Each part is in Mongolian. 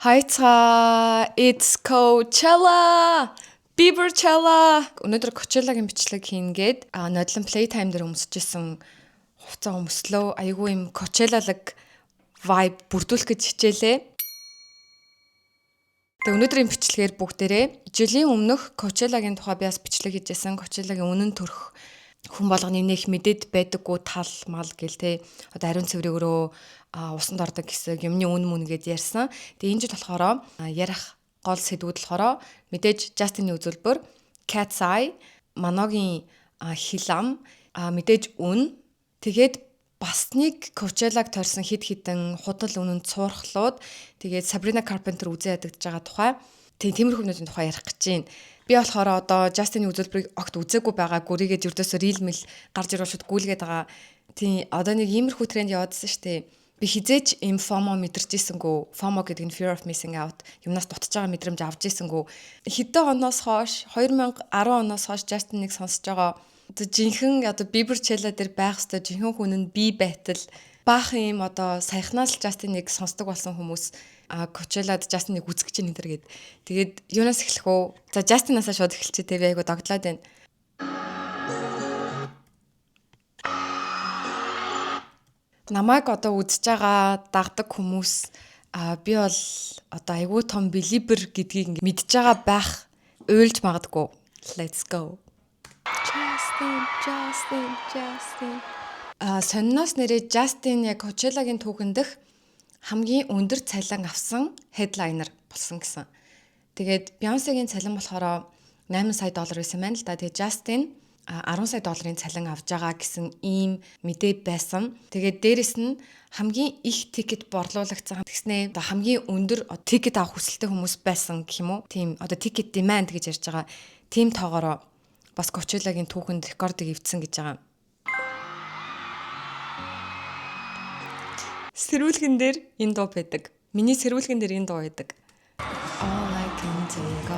Хайцгаа it's Coachella. Bieberchella. Өнөөдөр Coachella-гийн бичлэг хийнгээд нодлон Playtime дээр өмсөжсэн хувцас өмслөө. Айгүй юм Coachella-лаг vibe бүрдүүлэх гэж хичээлээ. Тэгээ өнөөдрийн бичлэгээр бүгдээрээ жилийн өмнөх Coachella-гийн тухай би бас бичлэг хийжсэн. Coachella-гийн үнэн төрх хүн болгоны нэх мэдээд байдаггүй тал мал гэл те. Одоо ариун цэврэгрөө усанд ордог гэсэн юмны үн мөн гэж ярьсан. Тэгээ энэ жил болохоор ярих гол сэдвүүд болохоор мэдээж Justin-ийн үзүүлбэр, Cat's Eye, Manoгийн хил ам, мэдээж үн. Тэгээд бас нэг Coachella-г тойрсон хид хідэн худал үнэнд цуурхлууд. Тэгээд Sabrina Carpenter үзэн ядагдж байгаа тухай. Тиймэрхүү хүмүүсийн тухай ярих гэж байна. Би болохоор одоо Justin-ийн үзүүлбэрийг огт үзээгүй байгаа. Гүрийгээд ердөөсөө reel мэл гарч ирвэл шууд гүйлгээд байгаа. Тийм одоо нэг иймэрхүү тренд яваадсан шүү дээ. Би хизээч им FOMO мэдэрч ийсэнгүү. FOMO гэдэг нь fear of missing out. Юмнаас дутж байгаа мэдрэмж авч ийсэнгүү. Хэдэн оноос хойш 2010 оноос хойш Justin-ыг сонсож байгаа. Одоо жинхэнэ одоо Bieberchella дээр байх ёстой жинхэнэ хүн нь би байтал баахан юм одоо саяхнаас л Justin-ыг сонсдог болсон хүмүүс Coachella-д Justin-ыг үзэх гэж нэтэр гээд. Тэгээд юунаас эхлэх вэ? За Justin-аас шууд эхэлчихээ те би айгу догтлоод байна. Намайг одоо үзэж байгаа дагдаг хүмүүс би бол одоо айгүй том believer гэдгийг ингэ мэдж байгаа байх уйлж магадгүй. Let's go. Justin. Сонноос нэрээ Justin яг Coachella-гийн түүхэн дэх хамгийн өндөр цалин авсан headliner болсон гэсэн. Тэгээд Beyoncé-гийн цалин болохоор $8 сая байсан байна л да. Тэгээд Justin $10 сая цалин авж байгаа гэсэн ийм мэдээ байсан. Тэгээд дээрэс нь хамгийн их тикет борлуулагдсан гэснээр одоо хамгийн өндөр тикет авах хүсэлтэй хүмүүс байсан гэх юм уу? Тийм одоо ticket demand гэж ярьж байгаа. Тийм тоогоороо бас Coachella-гийн түүхэнд рекордыг эвдсэн гэж байгаа. Сэрүүлгэн дээр энэ дуу байдаг. Миний сэрүүлгэн дээр энэ дуу байдаг. All I can take.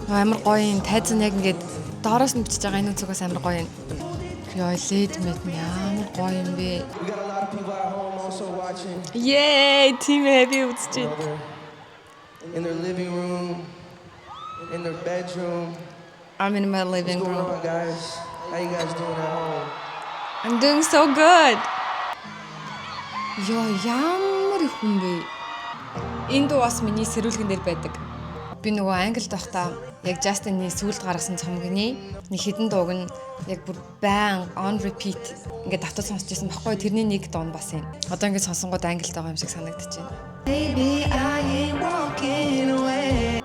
Амар гоё юм. Тайзан яг ингээд доороос нь бичиж байгаа энэ үгээс амар гоё юм. Ёо лед мэт амар гоё юм бэ. Yay, team heavy үзэж байна. In their living room, in their bedroom. I'm in my living room. What's going on, guys? How you guys doing at home? I'm doing so good. Ёо ямар их хүн бэ. Энэ дуу бас миний сэрүүлгэн дээр байдаг. Би нөгөө Англид байхдаа яг Justin-ийн сүүлд гаргасан цомгны нэг хідэн дууг нь яг бүр байн on repeat ингээд давтаж сонсч байсан баггүй. Тэрний нэг дуу бас юм. Одоо ингээд сонсонгууд Англид байгаа юм шиг санагдаж байна. Baby I ain't walking away.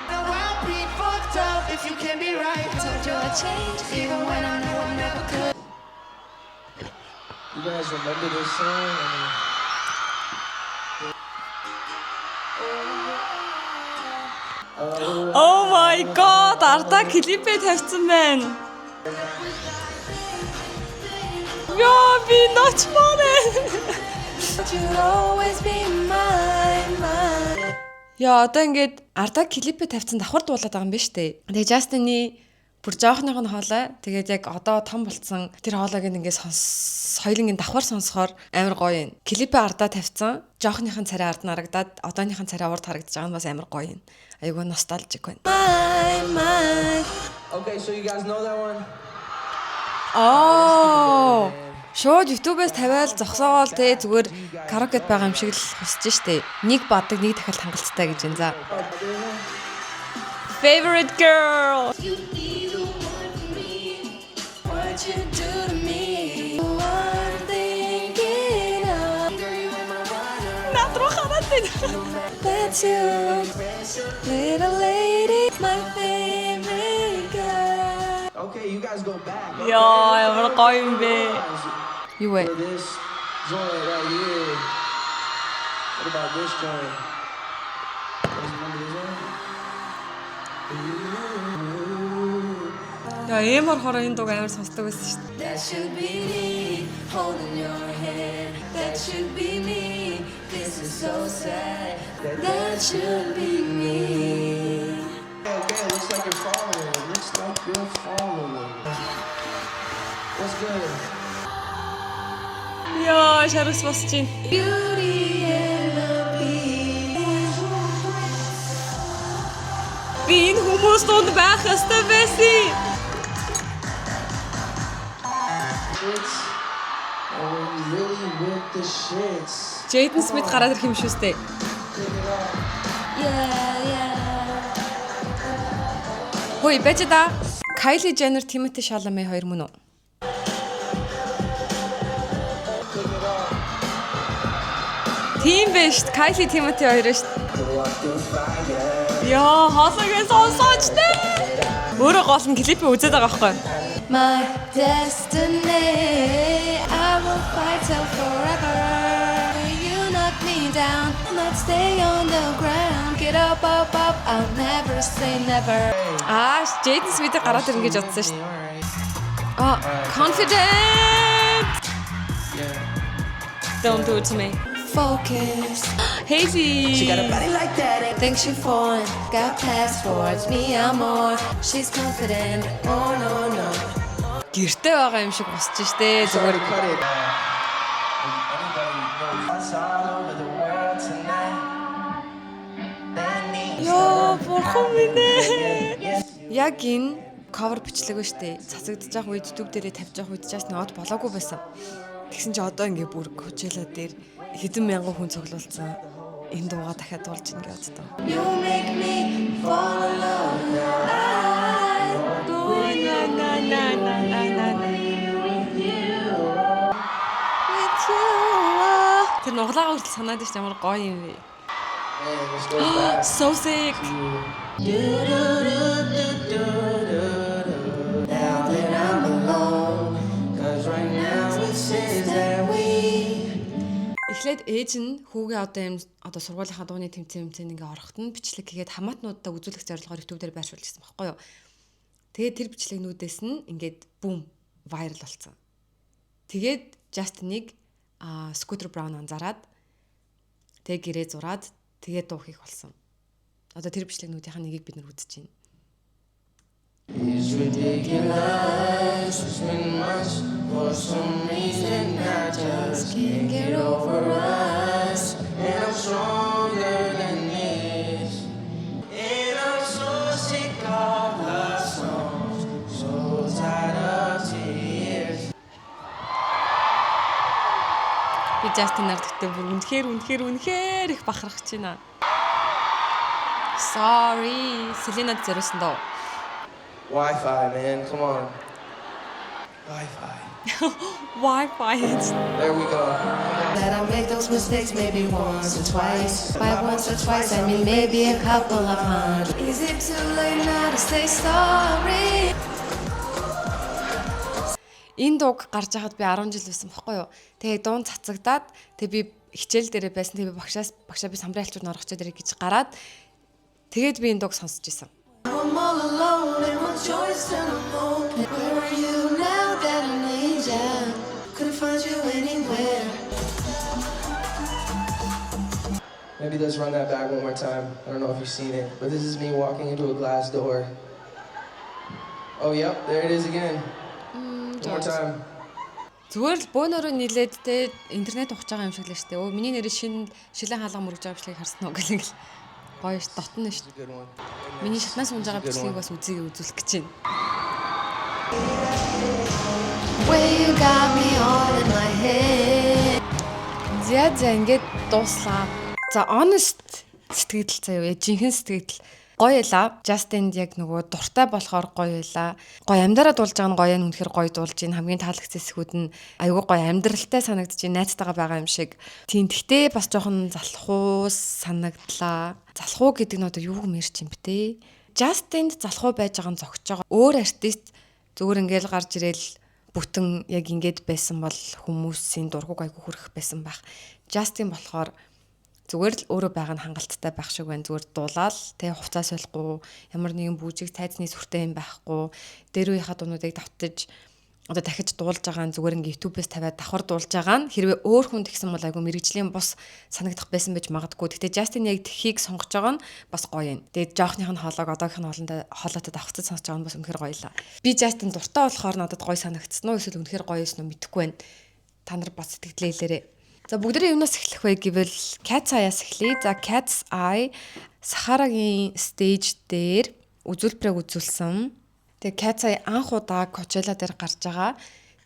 I'll be fucked up if you can't be right. Told you I changed even when I know I never could. You guys remember this song? Oh my god, ардаа клипээ тавьсан байна. Ёо би ночморэ. Яа одоо ингээд ардаа клипээ тавьсан давхар дуулаад байгаа юм байна штэ. Тэгээ Justin-ий бүр жоохных нь хоолой. Тэгээд яг одоо том болцсон тэр хоолойг ингээд соёлын давхар сонсохоор амар гоё юм. Клипээ ардаа тавьсан. Жоохныхын царай ард нь харагдаад одооныхын царай урд харагдаж байгаа нь бас амар гоё юм. Айгуу ностальжик байна. Okay, so you guys know that one? Шууд YouTube-ээс тавиал зогсоол те зүгээр караокед байгаа юм шиг л хусж штэ. Нэг бадаг нэг дахиад хангалттай гэж энэ за. Favorite girl. What you do to me? One thinking of. That's you, little lady, my favorite girl. Okay, you guys go back. Яа, ямар гоё юм бэ? Юу вэ? This joint right here. What about this joint? Remember this one? Яа, ямар хороо энэ дууг амар сонсдог байсан шүү дээ. That should be me, holding your hand. That should be me, this is so sad. That should be me. Okay, looks like you're following. What's good? Яа, шаргас босч байна. Beauty and the Beast. Би энэ хүмүүс донд байх ёстой байсан. Shits. And when you really with the shits. Jaden Smith гараад ирэх юм шүү дээ. Yeah. Хөөе, байж да. Kylie Jenner, Timothée Chalamet хоёр мөн үү? Тийм байж шүү. Kylie Timothée хоёр шүү. Яа, хоолойгоо сонсооч дээ. Өөрөө гол нь клипийг үзээд байгаа байхгүй юу? My destiny, I will fight till forever. You knock me down, let's stay on the ground. Get up, I'll never say never. Jaden Smith гараад ирнэ гэж бодсон шүү. Confident. Don't do it to me. Focus. Hazy. She got a body like that. Think she foreign. Got passports. Me, I'm more. She's confident. Oh no. Гэртээ байгаа юм шиг босч штэ. Зүгээр Cut it. Anybody knows us all over the world tonight. Йоо, бурхан минь ээ. Яг энэ cover бичлэг ба штэ. Цацагдж байгаа үед YouTube дээрээ тавьж байгаа үед чаас нод болоогүй байсан. Тэгсэн чи одоо ингээ бүр Coachella дээр хэдэн мянган хүн цуглуулсан. Энэ дуугаа дахиад дуулж ийн гэж боддоо. You make me fall in love. Тэр нуглаагаа хүртэл санаад ш ямар гоё юм бэ. Man, this goes back So sick. Now that I'm alone, 'cause right now it says that we. Эхлээд ээж нь хүүгээ одоо сургуулийнхаа дууны тэмцээнд ингээ орохт нь бичлэг хийгээд хамаатнуудаа үзүүлэх зорилгоор YouTube дээр байршуулж ирсэн байхгүй юу. Тэгээд тэр бичлэгнүүдээс нь ингээд бум viral болсон. Тэгээд Justin-ыг Scooter Braun анзаараад тэг гэрээ зураад тэгээд дуу хийх болсон. Одоо тэр бичлэгнүүдийн нэгийг бид нар үзэж байна. It's ridiculous. It's been months for some reason I just can't get over us. And I'm stronger than this. And I'm so sick of love songs. So tired of tears. Би Justin-аар тэгтээ бүр үнэхээр их бахархаж байна. Sorry. Selena-д зориулсан доо. Wi-Fi, man. Come on. Wi-Fi. Wi-Fi. There we go. That I make those mistakes maybe once or twice. By once or twice, I mean maybe a couple of hundred. Is it too late now to say sorry? Энэ дууг гарч яхад би 10 жил байсан байхгүй юу. Тэгээ дуун цацагдаад тэгээ би хичээл дээрээ байсан. Тэгээ би багшаа би самбарын альчууд орох ч дээрээ гэж гараад тэгээд би энэ дууг сонсч ирсэн. I'm all alone and my choice and I'm alone. Where are you now that I need ya? Couldn't find you anywhere. Maybe let's run that back one more time. I don't know if you've seen it, but this is me walking into a glass door. Oh, yep, there it is again. One more time. Зүгээр л бөөнөрөө нийлээд те интернет ухаж байгаа юм шиг л штэ. Өө миний нэрээ шилэн хаалга мөргөж байгаа бичлэгийг харсан уу гэх юм. Гоё ш дотно ш. Good one. Миний шатнаас унж байгаа бичлэгийг бас үзүүлэх гэж байна. Where you got me all in my head. За ингээд дууслаа. За honest сэтгэл заяа жинхэнэ сэтгэл гоё яла. Justin яг нөгөө дуртай болохоор гоё яла. Гоё амьдараа дуулж байгаа нь гоё нь үнэхээр гоё дуулж ийн хамгийн таалагдсан хэсгүүд нь айгүй гоё амьдралтай санагдаж ийн найзтайгаа байгаа юм шиг. Тийм гэхдээ бас жоохон залхуу санагдлаа. Залхуу гэдэг нь одоо юу гэмэрч юм бэ те? Justin залхуу байж байгаа нь зогсож байгаа. Өөр артист зүгээр ингээл гарч ирээл бүтэн яг ингээд байсан бол хүмүүсийн дургуг айгүй хүрэх байсан байх. Justin болохоор зүгээр л өөрөө байгаа нь хангалттай байх шиг байна. Зүгээр дуулаад тэ хувцас солихгүй ямар нэгэн бүжиг тайзны сүртэй юм байхгүй. Дээр үеийнхаа дуунуудыг давтаж одоо дахиж дуулж байгаа нь зүгээр ингээ YouTube-ээс тавиад давхар дуулж байгаа нь хэрвээ өөр хүн тэгсэн бол айгүй мэрэгжлийн бус санагдах байсан байж магадгүй. Гэтэ Justin яг тхийг сонгож байгаа нь бас гоё юм. Тэгээд жоохных нь хоолойг одоогийнх нь хоолойтой давхцаж сонсож байгаа нь бас үнэхээр гоё лаа. Би Justin дуртай болохоор надад гоё санагдсан уу эсвэл үнэхээр гоё юм уу мэдэхгүй байна. та нар бос сэтгэлээлээрээ. За бүгдээ юунаас эхлэх вэ гэвэл Cat's Eye-аас эхлэе. За Cat's Eye Сахарагийн стейж дээр үзүүлбэрийг үзүүлсэн. Тэгээ Cat's Eye анх удаа Coachella дээр гарч байгаа.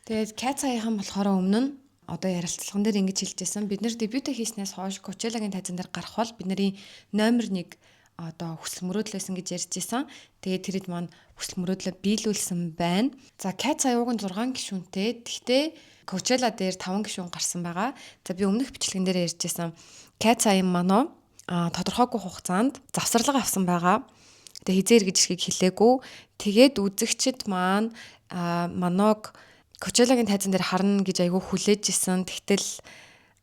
Тэгээд Cat's Eye-хан болохоор өмнө нь одоо ярилцлаган дээр ингэж хэлжсэн. Бид нэр дебютэ хийснээс хойш Coachella-гийн тайзан дээр гарах бол бидний номер 1 одоо хүсэл мөрөөдлөөсөн гэж ярьж исэн. Тэгээд тэрэд маань хүсэл мөрөөдлөө биелүүлсэн байна. За Cat's Eye уг нь 6 гишүүнтэй. Гэхдээ Coachella дээр 5 гишүүн гарсан байгаа. За би өмнөх бичлэгэн дээр ярьж исэн. Cat's Eye манай тодорхойгүй хугацаанд завсарлага авсан байгаа. Тэгээ хизээр гэж ихийг хэлээгүй. Тэгээд үзэгчд маань манайг Coachella-гийн тайзан дээр харна гэж айгүй хүлээж исэн. Тэгтэл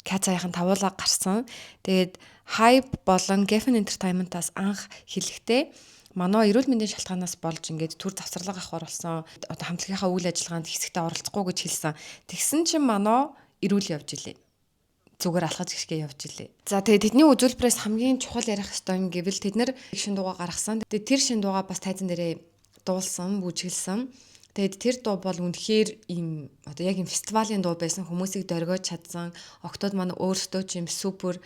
Cat's Eye-хан тавуулаа гарсан. Тэгээд Hype болон Geffen Entertainment-аас анх хэлэхдээ манай эрүүл мэндийн шалтгаанаас болж ингээд төр завсарлага авахар болсон. Одоо хамтлагийнхаа үйл ажиллагаанд хэсэгтээ оролцохгүй гэж хэлсэн. Тэгсэн чинь манай эрүүл явж илээ. Зүгээр алхаж гიშгээ явж илээ. За тэгээд тэдний үзүүлбэрээс хамгийн чухал ярих ёстой юм гэвэл тэд нэр шин дуугаа гаргасан. Тэгээд тэр шин дуугаа бас тайзан дээрээ дуулсан, бүжиглсэн. Тэгээд тэр дуу бол үнэхээр ийм одоо яг ийм фестивалийн дуу байсан, хүмүүсийг дөргиож чадсан. Октод маань өөрсдөө ч ийм супер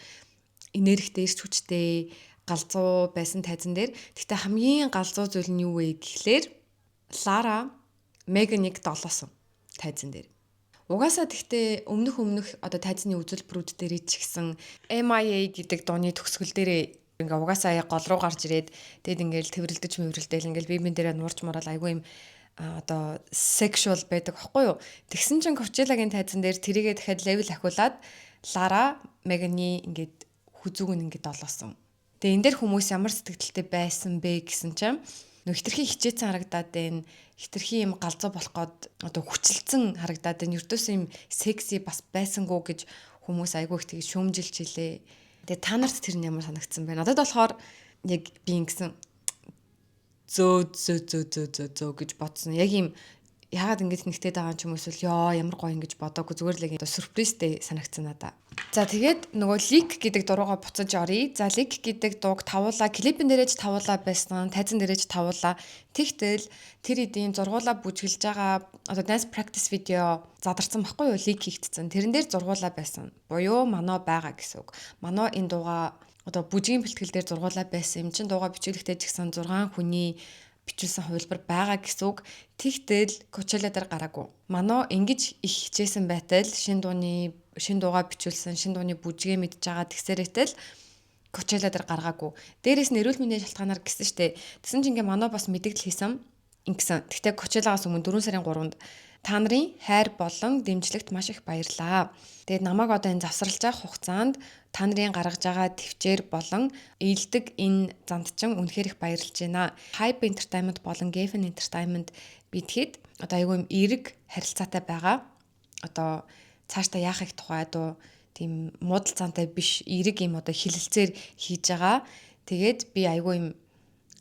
энергитэй, эрч хүчтэй галзуу байсан тайзан дээр. Гэхдээ хамгийн галзуу зүйл нь юу вэ гэхлээр Лара Меганыг долоосон тайзан дээр. Угаасаа тэгтээ өмнөх одоо тайзны үзүүлбэрүүд дээр ч гэсэн MIA гэдэг дууны төгсгөл дээр ингээ угаасаа яг гол руу гарч ирээд тэгэд ингээл тэрвэрлдэж мөврөлдөл ингээл бие биен дээрээ нуурч муурал айгүй юм одоо sexual байдаг аахгүй юу. Тэгсэн чинь Coachella-гийн тайзан дээр тэрийгээ дахиад level ахиулаад Лара Меганы ингээд хүзүүг нь ингээд долоосон. Тэгээ энэ дээр хүмүүс ямар сэтгэлдтэй байсан бэ гэсэн чинь нөх хитрхи хичээсэн харагдаад байна. Хитрхи юм галзуу болох гээд одоо хүчилцэн харагдаад байна. Ердөөс юм секси бас байсангүй гэж хүмүүс айгүй их тэгээ шүүмжилж илээ. Тэгээ та нарт тэр нь ямар санагдсан бэ? Надад болохоор яг би ингэсэн зөө гэж бодсон. Яг юм яагаад ингэж нэгтэй байгаа юм хүмүүс л ёо ямар гоё ингэж бодоогүй зүгээр л яг сюрпризтэй санагдсан надаа. За тэгээд нөгөө Leak гэдэг дуруугаа буцаж оръё. За Leak гэдэг дууг тавуулаа, клипэн дээрэж тавуулаа байсан, тайзан дээрэж тавуулаа. Тэгтэл тэр эдийн зургуулаа бүжгэлж байгаа одоо dance practice видео задарсан байхгүй юу? Leak хийгдсэн. Тэрэн дээр зургуулаа байсан. Буюу манаа байгаа гэсэн үг. Манаа энэ дуугаа одоо бүжгийн бэлтгэл дээр зургуулаа байсан. Эм чин дуугаа бичүүлэхдээ ч гэсэн 6 хүний бичүүлсэн хувилбар байгаа гэсэн үг. Тэгтэл Coachella дээр гараагүй. Манаа ингэж их хичээсэн байтал шин дуугаа бичүүлсэн, шин дууны бүжгээ мэдж байгаа тэгсэрээтэл Coachella дээр гаргаагүй. Дээрээс нь эрүүл мэндийн шалтгаанаар гисэн штэ. Тэгсэн чинь ингээ манаа бас мэдээлэл хийсэн. Ингэсэн. Тэгтээ Coachella-гаас өмнө 4 сарын 3-нд та нарын хайр болон дэмжлэгт маш их баярлаа. Тэгээд намайг одоо энэ завсарлаж байгаа хугацаанд та нарын гаргаж байгаа төвчээр болон ээлдэг энэ зандчин үнэхээр их баярлж байна. Hype Entertainment болон Geffen Entertainment бидгээд одоо айгүй юм эерэг харилцаатай байгаа. Одоо цаашдаа яах их тухай одоо тийм муудал цаантай биш эерэг юм одоо хилэлцээр хийж байгаа. Тэгээд би айгүй юм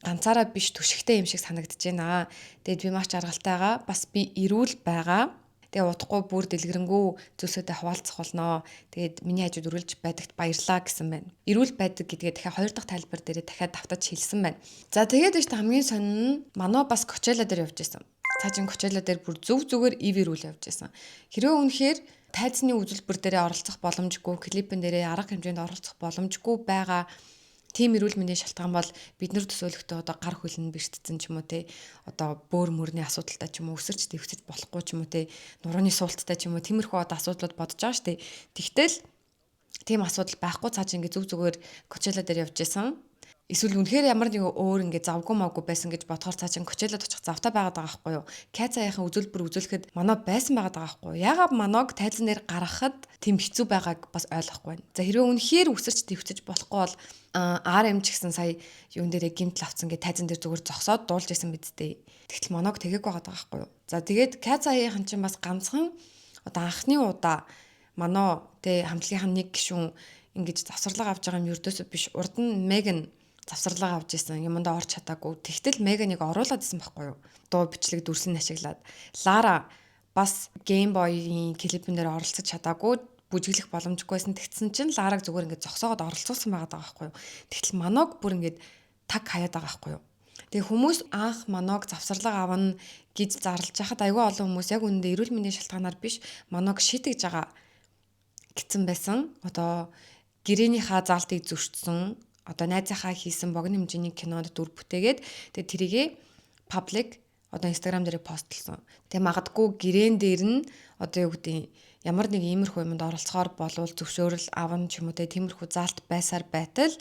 ганцаараа биш түшигтэй юм шиг санагдаж байна. Тэгээд би маш жаргалтайгаа бас би эрүүл байгаа. Тэгээ удахгүй бүр дэлгэрэнгүй зүйлсүүдэд хуваалцах болно. Тэгээд миний хажууд үргэлж байдагт баярлаа гэсэн байна. Эрүүл байдаг гэдгээ дахиад 2 дахь тайлбар дээрээ дахиад давтаж хэлсэн байна. За тэгээд дэжт хамгийн сонин нь манаа бас Coachella дээр явж исэн. Цаашин Coachella дээр бүр зүгээр ив эрүүл явж исэн. Хэрвээ үнэхээр тайзны үзүүлбэр дээрээ оролцох боломжгүй, клипэн дээрээ арга хэмжээнд оролцох боломжгүй байгаа тийм эрүүл мэндийн шалтгаан бол бид нар төсөөлөхдөө одоо гар хөлн бэртцэн ч юм уу те одоо бөөр мөрний асуудалтай ч юм уу өсөрч дэвсэж болохгүй ч юм уу те нурууны суулттай ч юм уу тиймэрхүү одоо асуудлууд бодож байгаа штэ. Тэгтэл тийм асуудал байхгүй цааш ингэ зүгээр Coachella дээр явж исэн. Эсвэл үнэхээр ямар нэг өөр ингэ завгүй мавгүй байсан гэж бодохоор цааш Coachella очих завтай байгаад байгаа байхгүй юу? Cat's Eye-ийн үзүүлбэр үзүүлэхэд манай байсан байгаад байгаа байхгүй юу? Яагаад манааг тайзан дээр гаргахад тийм хэцүү байгааг бас ойлгохгүй байна. За хэрвээ үнэхээр өсөрч дэвсэж болохгүй бол RM ч гэсэн сая юун дээрээ гимтэл авцсан гэ тайзан дээр зүгээр зогсоод дуулж исэн бидтэй. Тэгтэл моноог тэгээг байгаа байхгүй юу. За тэгээд Cat's Eye-ийн чинь бас ганцхан одоо анхны удаа манаа тэ хамтлагийнх нь нэг гишүүн ингэж завсарлага авч байгаа юм ердөөсөө биш. Урд нь Megan завсарлага авч исэн юмдаа орч чадаагүй. Тэгтэл Megan-ыг оруулаад исэн байхгүй юу. Дуу бичлэг дүрслэн ашиглаад. Lara бас Game Boy-ийн клипэн дээр оролцож чадаагүй. Бүжиглэх боломжгүйсэн тэгсэн чинь Лараг зүгээр ингээд зогсоогоод оролцуулсан байгаа байхгүй юу. Тэгтэл манайг бүр ингээд таг хаяад байгаа байхгүй юу. Тэгээ хүмүүс анх Маног завсарлага авна гэж зарлж байхад аюул олон хүмүүс яг үүндээ эрүүл мэндийн шалтгаанаар биш Маног шитгэж байгаа гэсэн байсан. Одоо гэрээнийхаа заалтыг зөрчсөн, одоо найзынхаа хийсэн богино хэмжээний кинонд дүр бүтээгээд тэгээ тэрийгэ паблик одоо Instagram дээр постлсон. Тэгээ магадгүй гэрээн дээр нь одоо юу гэдэг ямар нэг иймэрхүү юмд оролцохоор болвол зөвшөөрөл авна ч юм уу тиймэрхүү заалт байсаар байтал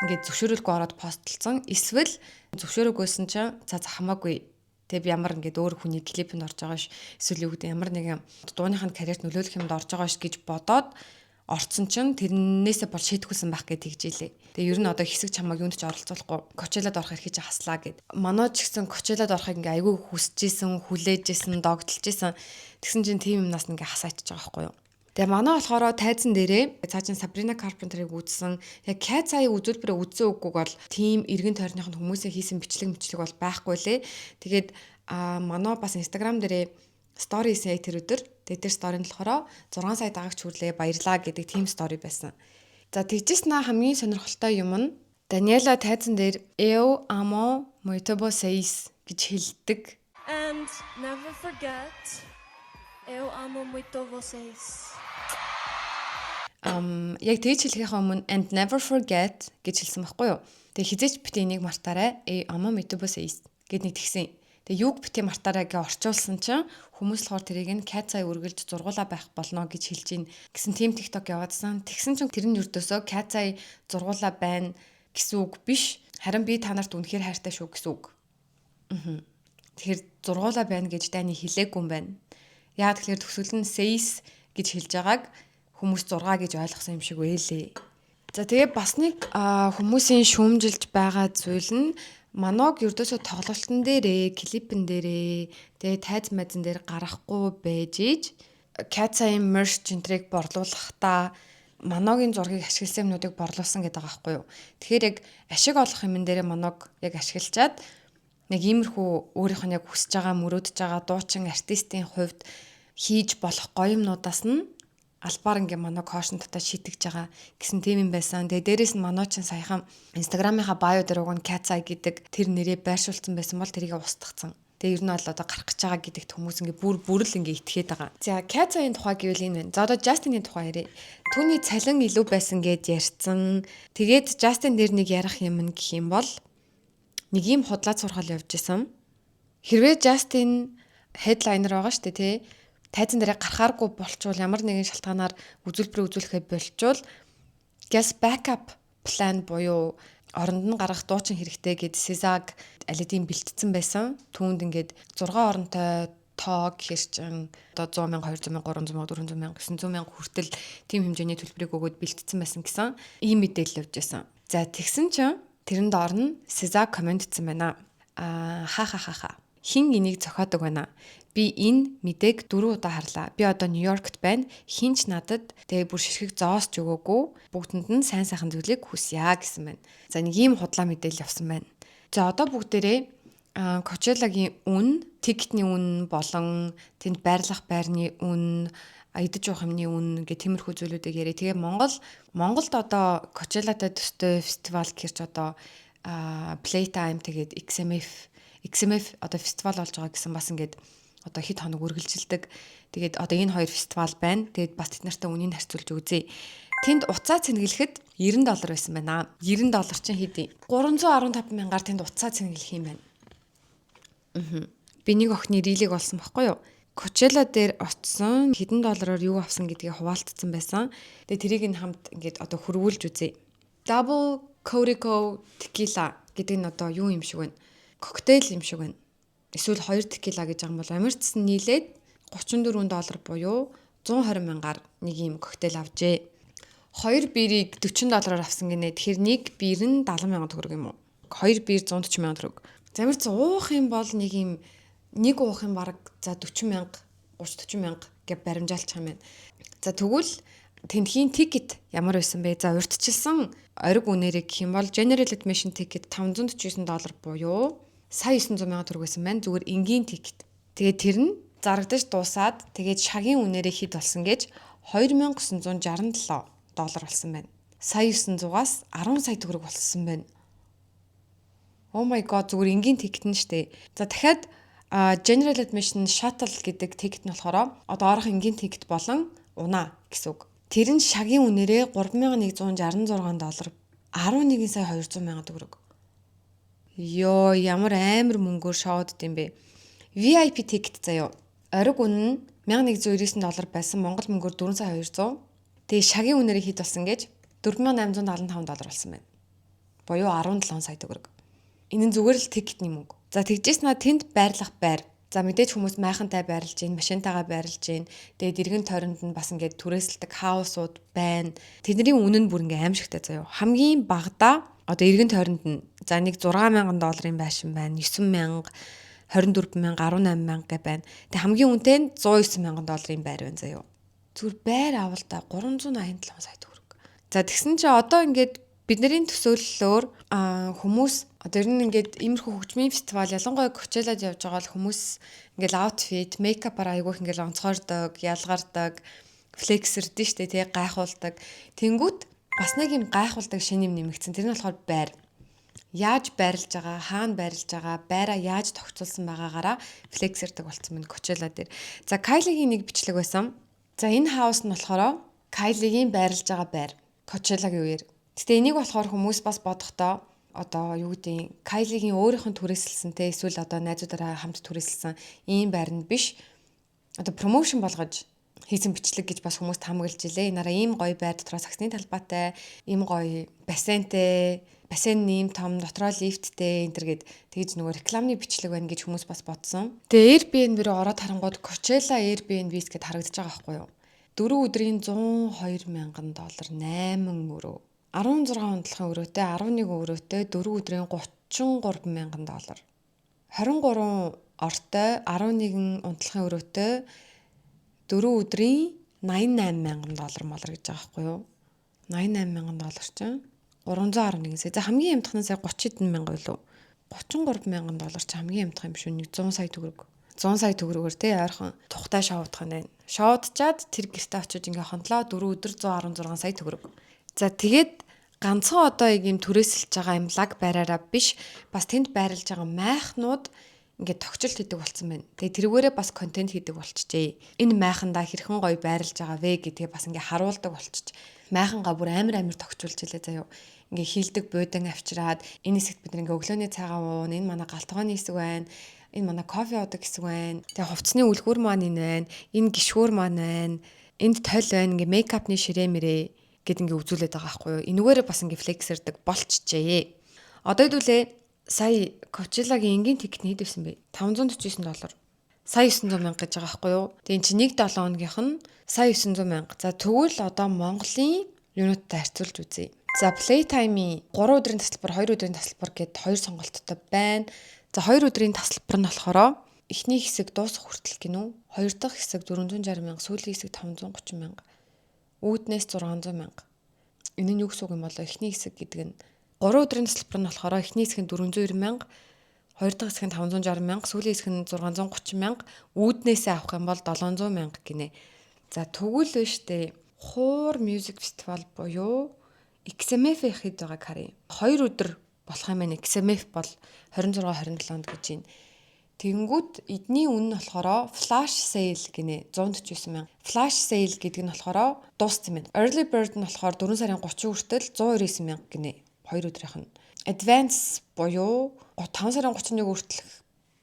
ингээд зөвшөөрөлгүй ороод постлсон. Эсвэл зөвшөөрөггүйсэн чинь за хамаагүй. Тэгээ би ямар ингээд өөр хүний клипэнд орж байгаа ш эсвэл юу гэдэг ямар нэгэн дууныханд карьерт нөлөөлөх юмд орж байгаа ш гэж бодоод орцсон чинь тэрнээсээ бол шийтгэсэн байх гэж тэгжээлээ. Тэгээ ер нь одоо хэсэг чамааг юунд ч оролцуулахгүй Coachella-д орох эрхэж хаслаа гэд. Манай ч гэсэн Coachella-д орохыг ингээ айгүй хүсэжсэн, хүлээжсэн, догдолжсэн. Тэгсэн чинь тийм юмнаас ингээ хасаачиж байгаа байхгүй юу. Тэгээ манай болохоор тайзан дээрээ цаашин Sabrina Carpenter-ыг үзсэн. Яг Cat Eye үзүүлбэрээ үзсэн үгүйг бол тийм эргэн тойрныханд хүмүүсийн хийсэн бичлэг бол байхгүй лээ. Тэгээд манай бас Instagram дээрээ стори хийсэн тэр өдөр. Тэгээд тэр сторинд болохоор 6 сая дагагч хүрлээ баярлаа гэдэг тийм стори байсан. За тэгжснаа хамгийн сонирхолтой юм нь Daniela тайзан дээр Eu amo muito vocês гэж хэлдэг. And never forget, eu amo muito vocês. Яг тэгж хэлхийнхаа өмнө and never forget гэж хэлсэн байхгүй юу. Тэгээ хизээч бити энийг мартаарай. Amo muito vocês гэд нэг тэгсэн. Тэгээ юуг бити мартаарай гэж орчуулсан чинь хүмүүс болохоор тэрийг нь Cat Eye үргэлж зургуулаа байх болно гэж хэлж гин гэсэн team TikTok яваадсан. Тэгсэн чинь тэр нь юрдөөсөө Cat Eye зургуулаа байна гэсэн үг биш. Харин би та нарт үнэхээр хайртай шүү гэсэн үг. Тэгэхээр зургуулаа байна гэж дайны хэлээгүй юм байна. Яа тэгэхээр төгсгөл нь says гэж хэлж байгааг хүмүүс 6 гэж ойлгосон юм шиг байлээ. За тэгээ бас нэг хүмүүсийн шүүмжилж байгаа зүйл нь Маног ердөөсөө тоглолтын дээрээ, клипэн дээрээ, тэгээ тайз майзан дээр гарахгүй байж иж Cat Eye merch энтрийг борлуулахдаа Маногийн зургийг ашигласан юмнуудыг борлуулсан гэдэг байгаа байхгүй юу. Тэгэхээр яг ашиг олох юм дээрээ Маног яг ашиглачаад нэг иймэрхүү өөрийнх нь яг хүсэж байгаа мөрөөдөж байгаа дуучин артистийн хувьд хийж болох гоё юмнуудаас нь албаар ингээ Маног хоошин татаа шитгэж байгаа гэсэн тийм юм байсан. Тэгээ дээрэс нь Маноо чин саяхан Instagram-ийнхаа bio дээр уг нь Cat Eye гэдэг тэр нэрээ байршуулсан байсан бол тэрийг устгацсан. Тэгээ ер нь бол одоо гарах гэж байгаа гэдэгт хүмүүс ингээ бүрл ингээ итгээд байгаа. За Cat Eye-ийн тухай гэвэл энэ байна. За одоо Justin-ийн тухай ярив. Түүний цалин илүү байсан гэж ярьсан. Тэгээд Justin дээр нэг ярих юм нь гэх юм бол нэг юм худлаа сургал явж исэн. Хэрвээ Justin headliner байгаа шүү дээ тий. Тайзан дээр гарахааргүй болчвол ямар нэгэн шалтгаанаар үзүүлбэр үзүүлэхээ болчвол gas backup plan буюу оронд нь гарах дуучин хэрэгтэй гэд SZA-г алидийн бэлтгэсэн байсан. Түүнд ингээд 6 оронтой тоо гэхэрчин одоо 100,000, 200,000, 300,000, 400,000, 900,000 хүртэл тийм хэмжээний төлбөрийг өгөөд бэлтгэсэн байсан гэсэн ийм мэдээлэл явж байсан. За тэгсэн чинь тэрэнд орно SZA комментсэн байна. Ха. Хин энийг зохиодог байна. Би энэ мэдээг 4 удаа харлаа. Би одоо Нью-Йоркт байна. Хинч надад тэгээ бүр ширхэг зоосч өгөөгүй. Бүгдэнд нь сайн сайхан зүйлийг хүсье гэсэн байна. За нэг ийм худлаа мэдээлэл явсан байна. За одоо бүгдээрээ Coachella-гийн үн, тикетний үн болон тэнд байрлах байрны үн, идэж уух юмны үн гэх тиймэрхүү зүйлүүдийг яриа. Тэгээ Монголд одоо Coachella-тай төстэй фестивал гэрч одоо Playtime тэгээд XMF одоо фестивал болж байгаа гэсэн бас ингээд одоо хэд хоног үргэлжилдэг. Тэгээд одоо энэ хоёр фестивал байна. Тэгээд бас тэд нартай үнийг харьцуулж үзье. Тэнд уцаа цэнгэлэхэд $90 байсан байна. $90 чинь хэдий? 315 мянгаар тэнд уцаа цэнгэлэх юм байна. Би нэг охины рилийг олсон байхгүй юу? Coachella дээр очсон хэдэн доллараар юу авсан гэдгийг хуваалцсан байсан. Тэгээд тэрийг нь хамт ингээд одоо хөрвүүлж үзье. Double Corico Tequila гэдэг нь одоо юу юм шиг байна? Коктейл юм шиг байна. Эсвэл 2 текила гэж байгаа юм бол Америкт нийлээд $34 буюу 120 мянгаар нэг юм коктейл авжээ. 2 бирийг $40 авсан гинэ. Тэгэхээр нэг бир нь 70,000 төгрөг юм уу? 2 бир 140,000 төгрөг. За Америкт уух юм бол нэг уух юм бараг за 40,000, 30-40,000 гэж баримжаалчих юм байна. За тэгвэл тэнхийн тикет ямар байсан бэ? За урьдчилсан ориг үнээрээ гэх юм бол General Admission ticket $549 буюу сая 900,000 төгрөг байсан байна. Зүгээр энгийн тикет. Тэгээд тэр нь зарагдаж дуусаад тэгээд шагийн үнээрээ хэд болсон гэж $2,967 болсон байна. Сая 900-аас 10 сая төгрөг болсон байна. Oh my god зүгээр энгийн тикет нь штэ. За дахиад general admission shuttle гэдэг тикет нь болохоор одоо орох энгийн тикет болон унаа гэсэн үг. Тэр нь шагийн үнээрээ $3,166 11 сая 200 мянган төгрөг. Йоо ямар амар мөнгөөр шоуд гэм бэ. VIP тикет заяо. Ориг үнэ нь $1,199 байсан. Монгол мөнгөөр 4 сая 200. Тэгээ шагийн үнээрээ хэд болсон гэж $4,875 болсон байна. Боёо 17 сая төгрөг. Энэ нь зүгээр л тикетний мөнгө. За тэгжээснаа тэнд байрлах байр. За мэдээж хүмүүс майхантай байрлаж гин, машинтайгаа байрлаж гин. Тэгээд эргэн тойронд нь бас ингээд түрээсэлдэг хаусууд байна. Тэдний үнэ нь бүр ингээд аимшигтай заяо. Хамгийн багадаа одоо эргэн тойронд нь за нэг $6,000 байшин байна. $9,000, $24,000, $18,000 гэ байна. Тэг хамгийн үнэтэй нь $109,000 байр байна заяо. Зүгээр байр авалтаа 387 сая төгрөг. За тэгсэн чи одоо ингээд бидний төсөөллөөр хүмүүс одоо ер нь ингээд иймэрхүү хөгжмийн фестивал ялангуяа Coachella-д явж байгаа бол хүмүүс ингээд outfit, make-up-аар айгүйх ингээд онцгойрдог, ялгардаг, флексэрдэн штэ тий гайхуулдаг. Тэнгүүт бас нэг юм гайхуулдаг шинэ юм нэмэгдсэн. Тэр нь болохоор байр. Яаж байрлаж байгаа, хаана байрлаж байгаа, байраа яаж тогтцуулсан байгаагаараа флексэрдэг болсон байна Coachella дээр. За Kylie-гийн нэг бичлэг байсан. За энэ хаус нь болохоор Kylie-гийн байрлаж байгаа байр. Coachella-гийн үеэр. Гэтэ энийг болохоор хүмүүс бас бодохдоо одоо юу гэдэг Kylie-гийн өөрийнх нь түрээсэлсэн те эсвэл одоо найзуудаараа хамт түрээсэлсэн ийм байранд биш одоо промошн болгож хийсэн бичлэг гэж бас хүмүүс таамаглаж илээ. Энараа ийм гоё байр дотроо саксны талбайтай, ийм гоё бассейнтэй, бассейн нэм том дотроо лифттэй энэ төр гэд тэгж нөгөө рекламны бичлэг байна гэж хүмүүс бас бодсон. Тэгээ Airbnb рүү ороод харангууд Coachella Airbnb-с гэд харагдаж байгаа байхгүй юу? 4 өдрийн $102,000 8 өрөө. 16 унтлахын өрөөтэй 11 өрөөтэй 4 өдрийн $33,000. 23 ортой 11 унтлахын өрөөтэй 4 өдрийн $88,000 малар гэж байгаа байхгүй юу? $88,000 чинь 311 сая. За хамгийн ямтхан сая 30 мянга байлуу. $33,000 чи хамгийн ямтхан юм шүү. 100 сая төгрөг. 100 сая төгрөгөөр те ойрхон тухтай шоудах нь байна. Шоудчаад тэр гэртээ очиж ингээ хондлоо 4 өдөр 116 сая төгрөг. За тэгээд ганцхан одоо ийм түрээсэлж байгаа юм лаг байраараа биш бас тэнд байрлаж байгаа майхнууд ингээд тогтчлт хийдэг болсон байна. Тэгээ тэрүүгээрээ бас контент хийдэг болчихжээ. Энэ майхандаа хэрхэн гоё байрлаж байгаа вэ гэдгээ бас ингээ харуулдаг болчих. Майхангаа бүр амар тогтчулж илээ заяа. Ингээ хилдэг буудан авчираад энэ хэсэгт бид ингээ өглөөний цайгаа уун, энэ манай галтгооны хэсэг байна. Энэ манай кофе уудаг хэсэг байна. Тэгээ хувцсны үлгүүр маань энэ байна. Энэ гişгүүр маань байна. Энд тойл байна. Ингээ мейкапны ширээ мэрээ гэд ингээ үзүүлээд байгаа байхгүй юу. Энүүгээрээ бас ингээ флексэрдэг болчихжээ. Одоо хэдүүлээ сая Coachella-гийн энгийн тикет хэд байсан бэ? $549. Сая $900,000 гэж байгаа байхгүй юу. Тэгээ чи 1-7 хоногийнх нь сая $900,000. За тэгвэл одоо Монголын юунуудтай харьцуулж үзье. За Playtime-ийн 3 өдрийн тасалбар, 2 өдрийн тасалбар гэд 2 сонголттой байна. За 2 өдрийн тасалбар нь болохоор эхний хэсэг дуусах хүртэл гинүү. 2 дахь хэсэг $460,000, сүүлийн хэсэг $530,000. Үүднээс $600,000. Энэ нь юу гэсэн үг юм болоо? Эхний хэсэг гэдэг нь 3 өдрийн тасалбар нь болохоор эхний хэсэг нь $490,000, 2 дахь хэсэг нь $560,000, сүүлийн хэсэг нь $630,000, үүднээсээ авах юм бол $700,000 гинэ. За тэгвэл нь штэ Хуур Music Festival буюу XMF хэд байгааг харъя. 2 өдөр болох юм байна. XMF бол 26-27 гэж байна. Тэнгүүд эдний үнэ нь болохоор flash sale гинэ 149,000. Flash sale гэдэг нь болохоор дууссан байна. Early bird нь болохоор 4 сарын 30 хүртэл $199,000 гинэ 2 өдрийнх нь. Advance буюу 5 сарын 31 хүртэлх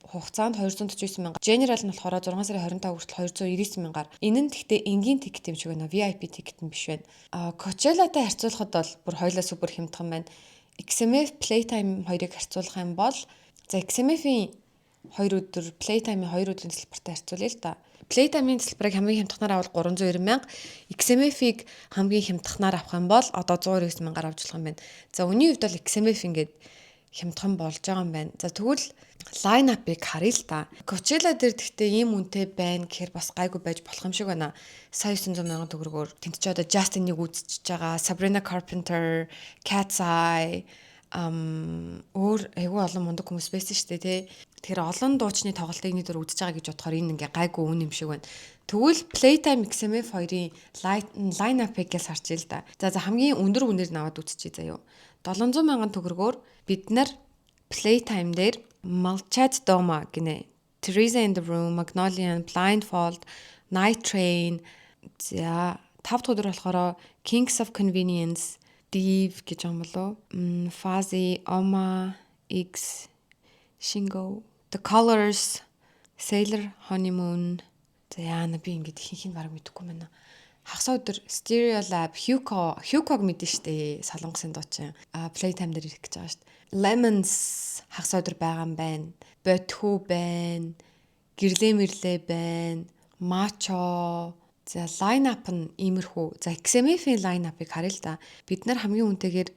хугацаанд $249,000. General нь болохоор 6 сарын 25 хүртэл $299,000-аар. Энэ нь гэхдээ энгийн тикет юм шиг байна. VIP тикет нь биш байна. Coachella-тай харьцуулахад бол бүр хоёлаа супер хямдхан байна. XMF Playtime хоёрыг харьцуулах юм бол за XMF-ийн 2 өдөр Playtime-ийн 2 өдрийн тасалбартай харьцуулъя л да. Playtime-ийн тасалбарыг хамгийн хямдханаар авал $390,000, XMF-ийг хамгийн хямдханаар авах юм бол одоо $109,000-аар авч болох юм байна. За үүний хувьд бол XMF ингээд хямдхан болж байгаа юм байна. За тэгвэл line-up-ыг харъя л да. Coachella дээр гэхдээ ийм үнэтэй байна гэхээр бас гайгүй байж болох юм шиг байна. Сая $900,000 төгрөгөөр тэнд ч одоо Justin-ыг үзчихэж байгаа, Sabrina Carpenter, Cat's Eye, өөр айгүй олон мундаг хүмүүс байсан шүү дээ тий. Тэгэхээр олон дуучны тоглолтыг нэг дөр үзэж байгаа гэж бодохоор энэ ингээ гайгүй үн юм шиг байна. Тэгвэл Playtime XMF 2-ын line-up-ыг гэж харж ил да. За хамгийн өндөр үнээр наваад үзчихье заяа. $700,000 төгрөгөөр бид нар Playtime дээр Молчать дома гинэ. Teresa in the Room, Magnolia, Blindfold, Night Train. За 5 дахь өдөр болохоор Kings of Convenience, Div гэж юм болов. Fuzzy, Oma, X, Shingo, The Colors, Sailor Honeymoon. За яана би ингэж ихэнх нь бараг мэдэхгүй байна. Хагас өдөр Stereolab, Hugo мэдэн штэ солонгосын дуучин. Playtime дээр ирэх гэж байгаа штэ. Lemons хагас өдөр байгаа юм байна. Ботхүү байна. Гэрлээ байна. Macho. За line-up нь иймэрхүү. За XMF-ийн line-up-ыг харъя л да. Бид нар хамгийн үнэтэйгээр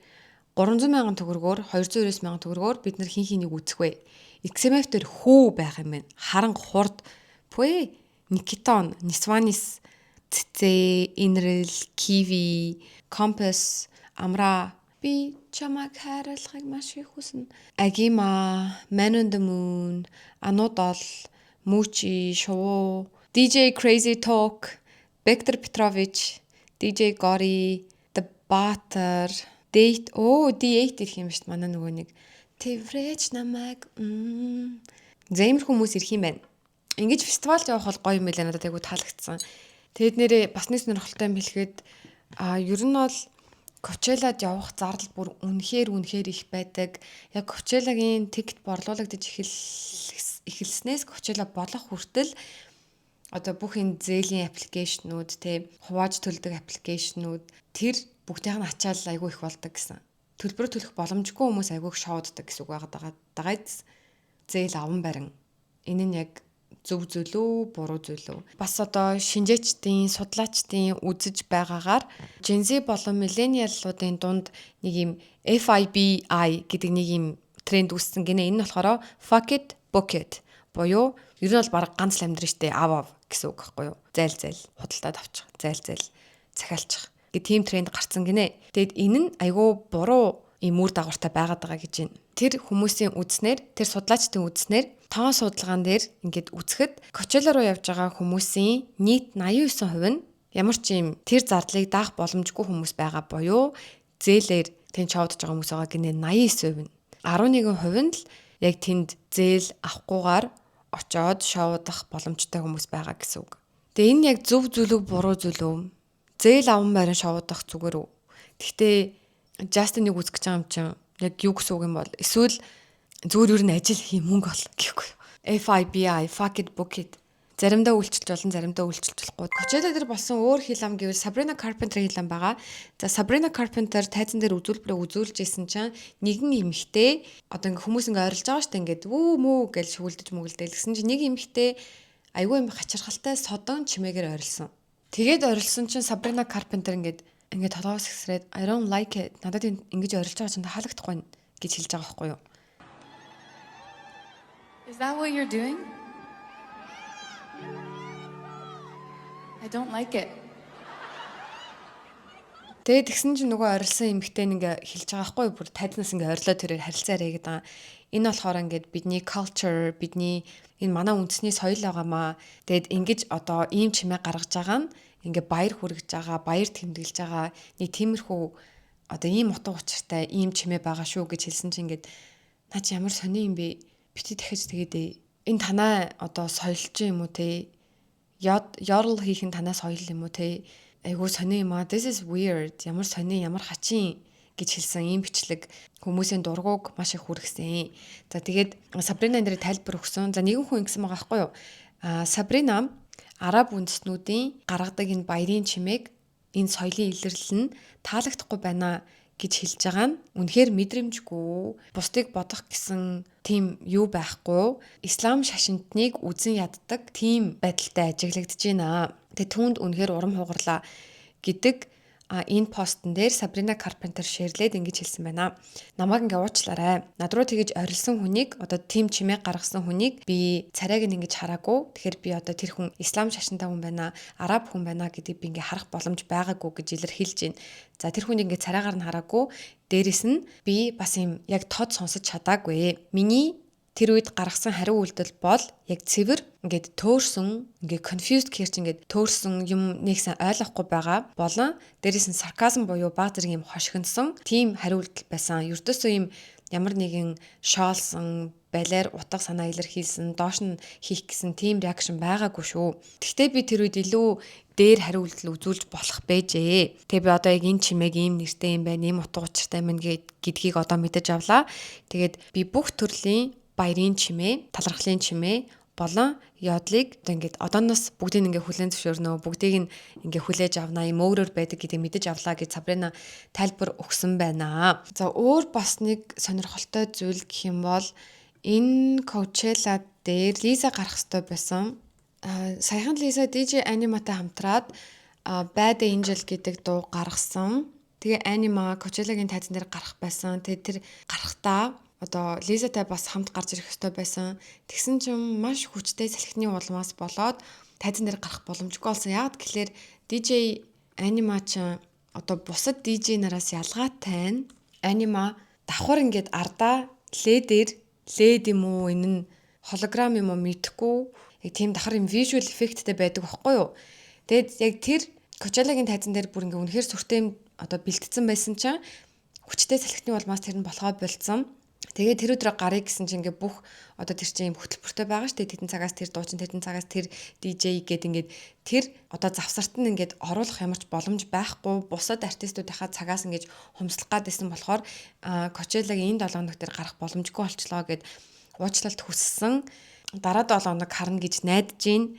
300,000 төгрөгөөр 290,000 төгрөгөөр бид нар хин хинийг үзэх вэ? XMF дээр хүү байх юм байна. Харанг хурд. Пүэ Никитон, Нисванис, Цэцэ, Инрэл, Киви, Compass, Амра. Би чамайг хайрлахыг маш их хүснэ. Агима, Man on the Moon, Анудол, Мучи, Шувуу, DJ Crazy Talk, Victor Petrovich, DJ Gori, The Butter, Date. D8 ирэх юм шүү дээ манай нөгөө нэг. Тэврэж намайг. Зэмэр хүмүүс ирэх юм байна. Ингэж фестивалд явах бол гоё юм байлаа надад айгу таалагдсан. Тэгэд нэрээ бас нэг сонирхолтой юм хэлэхэд ер нь бол Coachella-д явах зардал бүр үнэхээр их байдаг. Яг Coachella-гийн тикет борлуулагдаж эхэлснээс Coachella болох хүртэл одоо бүх энэ зээлийн аппликейшнүүд хувааж төлдөг аппликейшнүүд тэр бүгдийг нь ачаал айгүй их болдог гэсэн. Төлбөр төлөх боломжгүй хүмүүс айгүй их шоуддаг гэсэн үг байгаа даа. Зээл аван барин. Энэ нь яг зөв зүйлөө, буруу зүйлөө. Бас одоо шинжээчдийн, судлаачдын үзэж байгаагаар Gen Z болон millennial-уудын дунд нэг юм FIBI гэдэг нэг юм тренд үүссэн гинэ. Энэ нь болохоор fuck it, book it. Буюу ер нь бол баг ганц л амьдрын штэ ав гэсэн үг байхгүй юу? Зайл, худалдаад авчих, зайл, захиалчих. Гэ тийм тренд гарцсан гинэ. Тэгэд энэ нь айгүй буруу ийм үр дагавартай байгаад байгаа гэж байна. Тэр хүмүүсийн үзснээр, тэр судлаачдын үзснээр тоон судалгаан дээр ингээд үзэхэд Coachella руу явж байгаа хүмүүсийн нийт 89% нь ямар ч юм тэр зардлыг даах боломжгүй хүмүүс байгаа буюу зээлээр тэнд шоудж байгаа хүмүүс байгаа гинэ 89%. 11% нь л яг тэнд зээл авахгүйгээр очоод шоудах боломжтой хүмүүс байгаа гэсэн үг. Тэгээ энэ яг зөв зүйлүү буруу зүйлүү? Зээл аван байран шоудах зүгээр үү? Гэхдээ Justin-ыг үзэж байгаа юм чинь яг юу гэсэн үг юм бол эсвэл зүгээр юу н ажил хийх мөнгө ол гэхгүй. FIBI, fuck it, book it. Заримдаа үйлчлж болон заримдаа үйлчлж болохгүй. Coachella дээр болсон өөр хил ам гэвэл Sabrina Carpenter хил ам байгаа. За Sabrina Carpenter тайзан дээр үзүүлбэрээ үзүүлж исэн чинь нэгэн эмэгтэй одоо ингээ хүмүүс ингээ ойрлож байгаа штэ ингээд мүү гэж шүглдэж мүгэлдэл гэсэн чинь нэг эмэгтэй айгүй юм хачирхалтай содон чимээгээр ойрлсон. Тэгээд ойрлсон чинь Sabrina Carpenter ингээд толгоос ихсрээд I don't like it. Надад ингэж ойрлож байгаа чинь таалагдахгүй байна гэж хэлж байгаа байхгүй юу? Is that what you're doing? I don't like it. Тэгээд тэгсэн чинь нөгөө ойрлсон эмэгтэй ингээ хэлж байгаа байхгүй юу? Бүр тайзнаас ингээ ойрлоо тэрээр харилцаарэ гэдэг. Энэ болохоор ингээд бидний culture, бидний энэ манай үндэсний соёл байгаамаа. Тэгээд ингэж одоо ийм чимээ гаргаж байгаа нь ингээ баяр хүргэж байгаа, баяр тэмдэглэж байгаа нэг тиймэрхүү одоо ийм утга учиртай ийм чимээ байгаа шүү гэж хэлсэн чинь ингээд наа чи ямар сони юм бэ? Бити дахиж тэгээд энэ танаа одоо соёлч юм уу те? Ярл хийх нь танаа соёл юм уу те? Айгуу сони юм аа. This is weird. Ямар сони, ямар хачин гэж хэлсэн ийм бичлэг хүмүүсийн дургууг маш их хүргэсэн. За тэгээд Sabrina энэ тайлбар өгсөн. За нэгэн хүн ингэсэн байгаа байхгүй юу? Sabrina араб үндэстнүүдийн гаргадаг энэ баярын чимээг энэ соёлын илэрлэл нь таалагдахгүй байна гэж хэлж байгаа нь үнэхээр мэдрэмжгүй, бусдыг бодох гэсэн тийм юу байхгүй. Ислам шашинтныг үзэн яддаг тийм байдалтай ажиглагдж байна. Тэгээ түүнд үнэхээр урам хугарлаа гэдэг энэ постн дээр Sabrina Carpenter шеэрлээд ингэж хэлсэн байна. Намайг ингээ уучлаарай. Над руу тэгэж орилсон хүнийг одоо тим чимээ гаргасан хүнийг би царайг нь ингэж хараагүй. Тэгэхээр би одоо тэр хүн ислам шашинтай хүн байна, араб хүн байна гэдгийг би ингээ харах боломж байгаагүй гэж илэрхийлж байна. За тэр хүнийг ингээ царайгаар нь хараагүй. Дээрэс нь би бас юм яг тод сонсож чадаагүй. Миний тэр үед гаргасан хариу үйлдэл бол яг цэвэр ингээд төөрсөн, ингээд confused гэхэр чинь ингээд төөрсөн юм нэгсэн ойлгохгүй байгаа болон дээрээс нь сарказм буюу баг зэрэг юм хошигнсон тийм хариу үйлдэл байсан. Ердөөсөө юм ямар нэгэн шоолсон, балиар утга санаа илэрхийлсэн, доош нь хийх гэсэн тийм реакшн байгаагүй шүү. Гэхдээ би тэр үед илүү дээр хариу үйлдэл үзүүлж болох байжээ. Тэгээ би одоо яг энэ чимээг ийм нэртэй юм байна, ийм утга учиртай юм гэдгийг одоо мэдэж авлаа. Тэгээд би бүх төрлийн баярын чимээ, талархлын чимээ болон ёдлыг одоо ингээд одооноос бүгдийг ингээ хүлээн зөвшөөрнө, бүгдийг ингээ хүлээж авнаа, юм өөрөөр байдаг гэдгийг мэдэж авлаа гэж Сабрина тайлбар өгсөн байна. За өөр бас нэг сонирхолтой зүйл гэх юм бол энэ Coachella дээр Лиза гарах ёстой байсан. Саяхан Лиза DJ Аниматай хамтраад Bad Angel гэдэг дуу гаргасан. Тэгээ Анима Coachella-гийн тайзан дээр гарах байсан. Тэгээ тэр гарахтаа одоо Лизатай бас хамт гарч ирэх ёстой байсан. Тэгсэн чинь маш хүчтэй салхины улмаас болоод тайзан дээр гарах боломжгүй болсон. Яг тэгэхээр DJ Анима ч одоо бусад DJ нараас ялгаатай нь Анима давхар ингээд ардаа LED юм уу, энэ нь холограм юм уу мэдхгүй. Яг тийм давхар юм visual effectтэй байдаг байхгүй юу? Тэгээд яг тэр Coachella-гийн тайзан дээр бүр ингээ үнэхээр сүртэй юм одоо бэлтгэсэн байсан чинь хүчтэй салхины улмаас тэр нь болохоо болцсон. Тэгээ тэр өдрөө гарыг гэсэн чинь ингээ бүх одоо тэр чинь хөтөлбөртэй байгаа шүү дээ. Тэдэн цагаас тэр дуучин, тэдэн цагаас тэр DJ гээд ингээд тэр одоо завсарт нь ингээд оруулах ямарч боломж байхгүй. Бусад артистуудынхаа цагаас ингээд хумслах гадсэн болохоор Coachella-гийн энэ 7 хоног дээр гарах боломжгүй болчлоо гэд уучлалт хүссэн. Дараа 7 хоног харна гэж найдаж байна.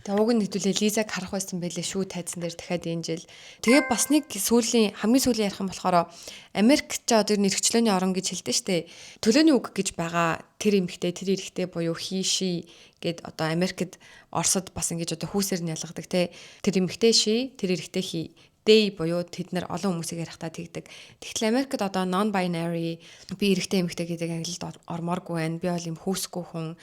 Тэгээ уг нь хэдүүлээ Лизаг харах байсан байлээ шүү тайзан дээр дахиад энэ жил. Тэгээ бас нэг хамгийн сүүлийн ярих юм болохоор Америк ч одоо нэрчлөөний орон гэж хэлдэг штэ. Төлөөний үг гэж байгаа тэр эмэгтэй тэр эрэгтэй буюу she гэд одоо Америкт Оросд бас ингэж одоо хүүсээр нь ялгадаг те. Тэр эмэгтэй she, тэр эрэгтэй he. They буюу тэд нар олон хүмүүсийг ярихтаа тэгдэг. Тэгтэл Америкт одоо non-binary би эрэгтэй эмэгтэй гэдэг ангилалд ормооргүй байна. Би бол юм хүүсгүй хүн.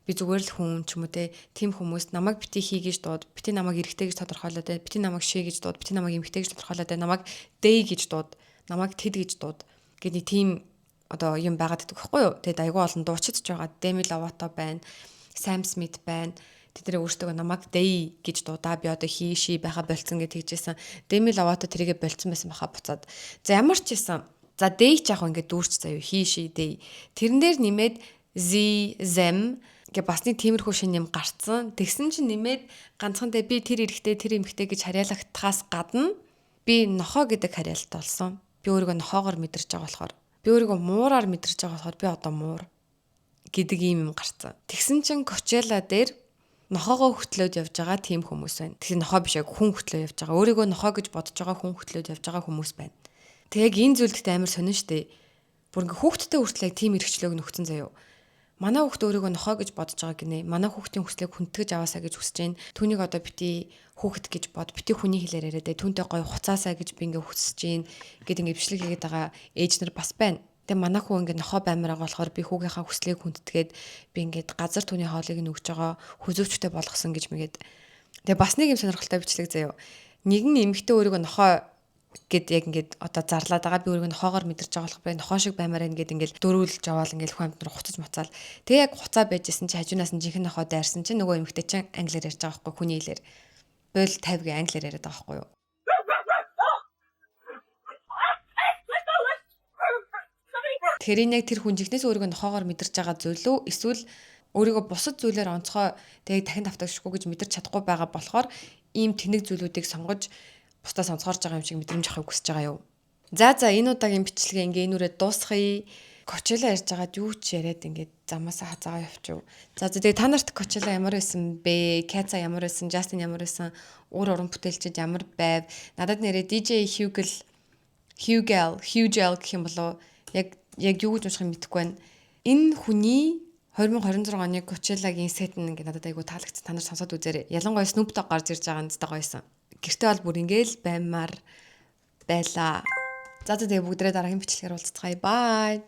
Би зүгээр л хүн ч юм уу те, тийм хүмүүс намайг бити хий гэж дууд, бити намайг эрэгтэй гэж тодорхойлоод бай, бити намайг шээ гэж дууд, бити намайг эмэгтэй гэж тодорхойлоод бай, намайг they гэж дууд, намайг тэд гэж дууд гэдэг тийм одоо юм байгаад байдаг байхгүй юу? Тэгээд айгүй олон дуучидж байгаа. Demi Lovato байна, Sam Smith байна. Тэд нэр өөрсдөө намайг they гэж дуудаа, би одоо he she байха болцсон гэж хэлжсэн. Demi Lovato тэрийгэ болцсон байсан баха буцаад. За ямар ч байсан. За they ч яг ингээд дүүрч заяа he she they. Тэрэн дээр нэмээд z them гэ бас нэг тиймэрхүү шин юм гарцсан. Тэгсэн чинь нэмээд ганцхандаа би тэр эрэгтэй тэр эмэгтэй гэж харьяалагтахаас гадна би нохоо гэдэг харьяалт болсон. Би өөрийгөө нохоогоор мэдэрч байгаа болохоор, би өөрийгөө муураар мэдэрч байгаа болохоор би одоо муур гэдэг юм гарцсан. Тэгсэн чинь Coachella дээр нохоогоо хөтлөөд явж байгаа тийм хүмүүс байна. Тэгэхээр нохоо биш яг хүн хөтлөө явж байгаа. Өөрийгөө нохоо гэж бодож байгаа хүн хөтлөөд явж байгаа хүмүүс байна. Тэг яг энэ зүйлдээ амар сонин штэ. Бүр ингээ хүүхдтэй хүртэл яг тийм эрхчлөөг нөхцөн заяо. Манай хүүхд өөрийгөө нохоо гэж бодож байгаа гинэ. Манай хүүхдийн хүслийг хүндэтгэж аваасаа гэж хүсэж байна. Түүнийг одоо бити хүүхэд гэж бод, бити хүний хэлээр яриад түүнтэй гоё хуцаасаа гэж би ингээ хүсэж байна гэд ингээ бичлэг хийгээд байгаа ээж нар бас байна. Тэгээ манай хүү ингээ нохоо баймаар байгаа болохоор би хүүгийнхаа хүслийг хүндэтгээд би ингээ газар түүний хоолыг нь өгж байгаа хүзүүчтэй болгосон гэж мэгээд. Тэгээ бас нэг юм сонирхолтой бичлэг заяо. Нэгэн эмэгтэй өөрийгөө нохоо гэд яг ингээд одоо зарлаад байгаа, би өөрийгөө нохоогоор мэдэрч байгаа болох би нохоо шиг баймаар ингээд ингээд дөрүүлж аваад ингээд хүн амт нар хуцаж муцаал. Тэгээ яг хуцаа байжсэн чи хажуунаас нь жинхэнэ нохоо дайрсан чи нөгөө эмэгтэй чинь англиар ярьж байгаа байхгүй, хүний хэлээр. Бөл 50-гийн англиар яриад байгаа байхгүй юу. Тэгэхээр яг тэр хүн жинхнээс өөрийгөө нохоогоор мэдэрч байгаа зүйл үү, эсвэл өөрийгөө бусад зүйлээр онцгой тэгээ дахин давтагшгүй гэж мэдэрч чадахгүй байгаа болохоор ийм тэнэг зүйлүүдийг сонгож бусдаас онцгорж байгаа юм шиг мэдрэмж авахыг хүсэж байгаа юу. За энэ удаагийн бичлэгээ ингээ энэ үрээ дуусгая. Coachella ярьж байгаад юу ч яриад ингээд замаасаа хазаагаа явчих. За тэгээ та нарт Coachella ямар байсан бэ? Catsa ямар байсан? Justin ямар байсан? Өөр уран бүтээлчид ямар байв? Надад нэрээ DJ Hugel гэх юм болов яг юу гэж унших юм мэдэхгүй байна. Энэ хүний 2026 оны Coachella-гийн сет нь ингээд надад айгу таалагдсан. Та нар сонсоод үзээрэй. Ялангуяа Snoop Dogg гарч ирж байгаа нь зөте гоёсэн. Гэртээ бол бүр ингээл баймаар байлаа. За тэгээ бүгдээ дараагийн бичлэгээр уулзцгаая. Bye.